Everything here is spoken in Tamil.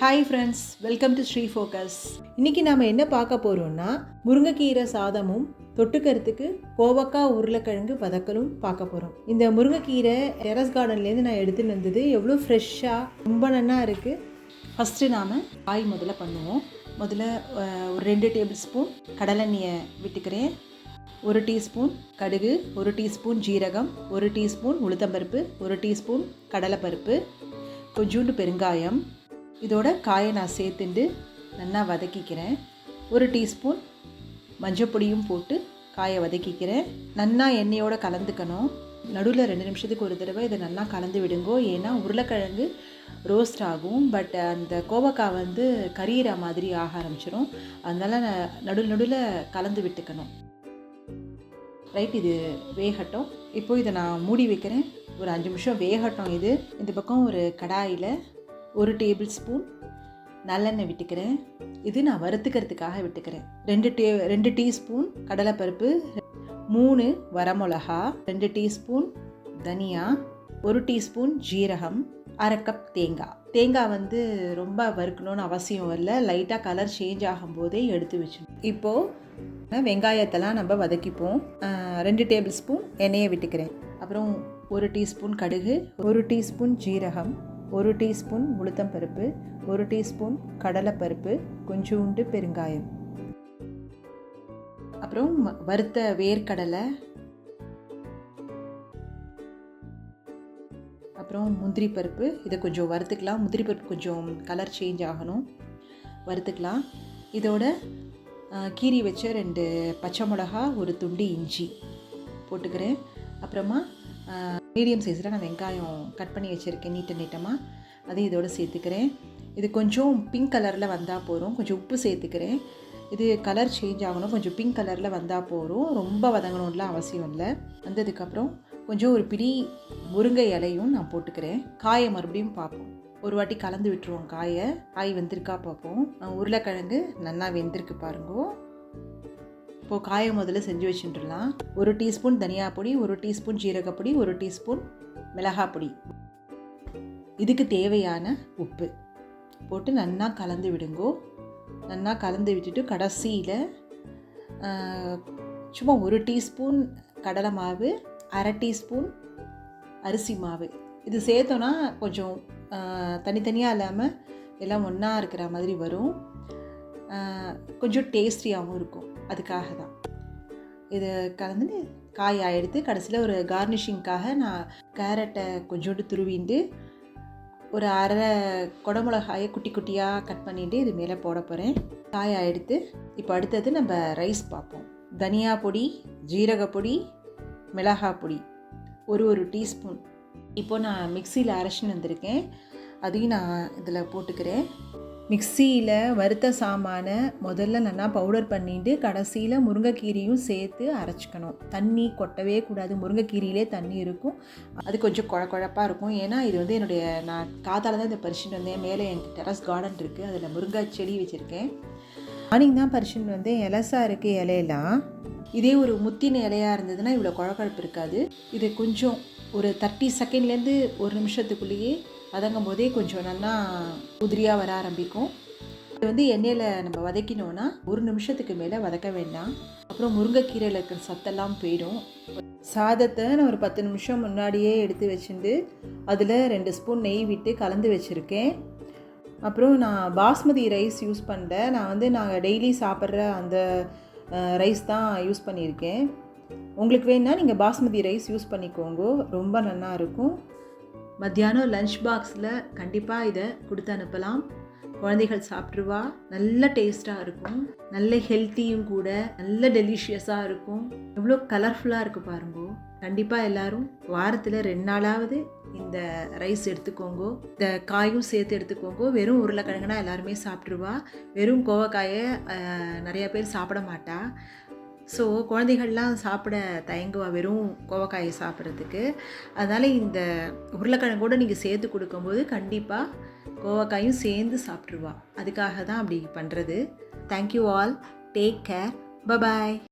Hi friends, welcome to Sri focus. இன்றைக்கி நாம் என்ன பார்க்க போகிறோம்னா முருங்கைக்கீரை சாதமும் தொட்டுக்கிறதுக்கு கோவக்காய் உருளைக்கிழங்கு வதக்கலும் பார்க்க போகிறோம். இந்த முருங்கைக்கீரை டெரஸ் கார்டன்லேருந்து நான் எடுத்துகிட்டு வந்தது. எவ்வளோ ஃப்ரெஷ்ஷாக ரொம்ப நல்லா இருக்குது. ஃபஸ்ட்டு நாம் காய் முதல்ல பண்ணுவோம். முதல்ல ஒரு 2 டேபிள் ஸ்பூன் கடலெண்ணெயை விட்டுக்கிறேன். 1 டீஸ்பூன் கடுகு, 1 டீஸ்பூன் ஜீரகம், 1 டீஸ்பூன் உளுத்தம்பருப்பு, 1 டீஸ்பூன் கடலைப்பருப்பு, கொஞ்சோண்டு பெருங்காயம். இதோட காயை நான் சேர்த்துண்டு நல்லா வதக்கிக்கிறேன். 1 டீஸ்பூன் மஞ்சப்பொடியும் போட்டு காயை வதக்கிக்கிறேன். நல்லா எண்ணெயோடு கலந்துக்கணும். நடுவில் 2 நிமிஷத்துக்கு ஒரு தடவை இதை நல்லா கலந்து விடுங்கோ. ஏன்னா உருளைக்கிழங்கு ரோஸ்ட் ஆகும், பட் அந்த கோவக்காய் கரியிற மாதிரி ஆக ஆரம்பிச்சிடும். அதனால் நடுவில் கலந்து விட்டுக்கணும். ரைட், இது வேகட்டும். இப்போது இதை நான் மூடி வைக்கிறேன். ஒரு 5 நிமிஷம் வேகட்டும். இந்த பக்கம் ஒரு கடாயில் 1 டேபிள் ஸ்பூன் நல்லெண்ணெய் விட்டுக்கிறேன். இது நான் வறுத்துக்கிறதுக்காக விட்டுக்கிறேன். 2 டீஸ்பூன் கடலைப்பருப்பு, 3 வரமிளகா, 2 டீஸ்பூன் தனியா, 1 டீஸ்பூன் ஜீரகம், 1/2 கப் தேங்காய் ரொம்ப வறுக்கணும்னு அவசியம் இல்லை. லைட்டாக கலர் சேஞ்ச் ஆகும்போதே எடுத்து வச்சுக்கணும். இப்போது வெங்காயத்தெல்லாம் நம்ம வதக்கிப்போம். 2 டேபிள் ஸ்பூன் எண்ணெயை விட்டுக்கிறேன். அப்புறம் 1 டீஸ்பூன் கடுகு, 1 டீஸ்பூன் ஜீரகம், 1 டீஸ்பூன் உளுத்தம்பருப்பு, 1 டீஸ்பூன் கடலைப்பருப்பு, கொஞ்சோண்டு பெருங்காயம், அப்புறம் வறுத்த வேர்க்கடலை, அப்புறம் முந்திரி பருப்பு. இதை கொஞ்சம் வறுத்துக்கலாம். முந்திரி பருப்பு கொஞ்சம் கலர் சேஞ்ச் ஆகணும், வறுத்துக்கலாம். இதோட கீரி வச்ச 2 பச்சை மிளகா, 1 துண்டு இஞ்சி போட்டுக்கிறேன். அப்புறமா மீடியம் சைஸில் நான் வெங்காயம் கட் பண்ணி வச்சுருக்கேன் நீட்டமாக. அதையும் இதோடு சேர்த்துக்கிறேன். இது கொஞ்சம் பிங்க் கலரில் வந்தால் போதும். கொஞ்சம் உப்பு சேர்த்துக்கிறேன். இது கலர் சேஞ்ச் ஆகணும். கொஞ்சம் பிங்க் கலரில் வந்தால் போதும். ரொம்ப வதங்கணும்லாம் அவசியம் இல்லை. வந்ததுக்கப்புறம் கொஞ்சம் ஒரு பிடி முருங்கை இலையும் நான் போட்டுக்கிறேன். காயை மறுபடியும் பார்ப்போம். ஒரு வாட்டி கலந்து விட்டுருவோம். காய் வெந்திருக்கா பார்ப்போம். உருளைக்கிழங்கு நல்லா வெந்திருக்கு பாருங்கோ. இப்போது காயை முதல்ல செஞ்சு வச்சுட்டுலாம். 1 டீஸ்பூன் தனியா பொடி, 1 டீஸ்பூன் ஜீரகப்பொடி, 1 டீஸ்பூன் மிளகாய் பொடி, இதுக்கு தேவையான உப்பு போட்டு நல்லா கலந்து விடுங்கோ. நல்லா கலந்து விட்டுட்டு கடைசியில் சும்மா 1 டீஸ்பூன் கடலை மாவு, 1/2 டீஸ்பூன் அரிசி மாவு இது சேர்த்தோன்னா கொஞ்சம் தனித்தனியாக இல்லாமல் எல்லாம் ஒன்றா இருக்கிற மாதிரி வரும். கொஞ்சம் டேஸ்டியாகவும் இருக்கும். அதுக்காக தான் இதை கலந்து காயை எடுத்து கடைசியில் ஒரு கார்னிஷிங்காக நான் கேரட்டை கொஞ்சோண்டு துருவிண்டு ஒரு 1/2 குடமிளகாயை குட்டி குட்டியாக கட் பண்ணிட்டு இது மேலே போட போகிறேன். காயை எடுத்து இப்போ அடுத்தது நம்ம ரைஸ் பார்ப்போம். தனியா பொடி, ஜீரகப்பொடி, மிளகாய் பொடி ஒரு டீஸ்பூன். இப்போது நான் மிக்சியில் அரைச்சின்னு வந்திருக்கேன். அதையும் நான் இதில் போட்டுக்கிறேன். மிக்சியில் வறுத்த சாமானை முதல்ல நல்லா பவுடர் பண்ணிட்டு கடைசியில் முருங்கைக்கீரையும் சேர்த்து அரைச்சிக்கணும். தண்ணி கொட்டவே கூடாது. முருங்கைக்கீரையிலே தண்ணி இருக்கும். அது கொஞ்சம் குழப்பாக இருக்கும். ஏன்னா இது நான் காத்தால தான் இதை பறிச்சுட்டு வந்தேன். மேலே எனக்கு டெரஸ் கார்டன் இருக்குது. அதில் முருங்கை செடி வச்சுருக்கேன். மார்னிங் தான் பறிச்சுட்டு வந்தேன். இலசாக இருக்குது இலையெல்லாம். இதே ஒரு முத்தின இலையாக இருந்ததுன்னா இவ்வளோ குழப்பழப்பு இருக்காது. இது கொஞ்சம் ஒரு 30 செகண்ட்லேருந்து 1 நிமிஷத்துக்குள்ளேயே வதங்கும் போதே கொஞ்சம் நல்லா உதிரியாக வர ஆரம்பிக்கும். இது எண்ணெயில் நம்ம வதக்கினோன்னா 1 நிமிஷத்துக்கு மேலே வதக்க வேண்டாம். அப்புறம் முருங்கைக்கீரையில் இருக்கிற சத்தெல்லாம் போயிடும். சாதத்தை நான் ஒரு 10 நிமிஷம் முன்னாடியே எடுத்து வச்சுட்டு அதில் 2 ஸ்பூன் நெய் விட்டு கலந்து வச்சுருக்கேன். அப்புறம் நான் பாஸ்மதி ரைஸ் யூஸ் பண்ணல. நாங்கள் டெய்லி சாப்பிட்ற அந்த ரைஸ் தான் யூஸ் பண்ணியிருக்கேன். உங்களுக்கு வேணுன்னா நீங்கள் பாஸ்மதி ரைஸ் யூஸ் பண்ணிக்கோங்க. ரொம்ப நல்லா இருக்கும். மத்தியானம் லஞ்ச் பாக்ஸில் கண்டிப்பாக இதை கொடுத்து அனுப்பலாம். குழந்தைகள் சாப்பிட்ருவா. நல்ல டேஸ்ட்டாக இருக்கும். நல்ல ஹெல்த்தியும் கூட. நல்ல டெலிஷியஸாக இருக்கும். எவ்வளோ கலர்ஃபுல்லாக இருக்குது பாருங்கோ. கண்டிப்பாக எல்லோரும் வாரத்தில் 2 நாளாவது இந்த ரைஸ் எடுத்துக்கோங்க. இந்த காயும் சேர்த்து எடுத்துக்கோங்க. வெறும் உருளைக்கிழங்குனா எல்லாருமே சாப்பிட்ருவா. வெறும் கோவக்காயை நிறையா பேர் சாப்பிட மாட்டா. ஸோ குழந்தைகள்லாம் சாப்பிட தயங்குவா வெறும் கோவக்காயை சாப்பிட்றதுக்கு. அதனால் இந்த உருளைக்கிழங்கோடு நீங்கள் சேர்த்து கொடுக்கும்போது கண்டிப்பாக கோவக்காயும் சேர்ந்து சாப்பிட்ருவா. அதுக்காக தான் அப்படி பண்ணுறது. Thank you all. Take care. Bye bye.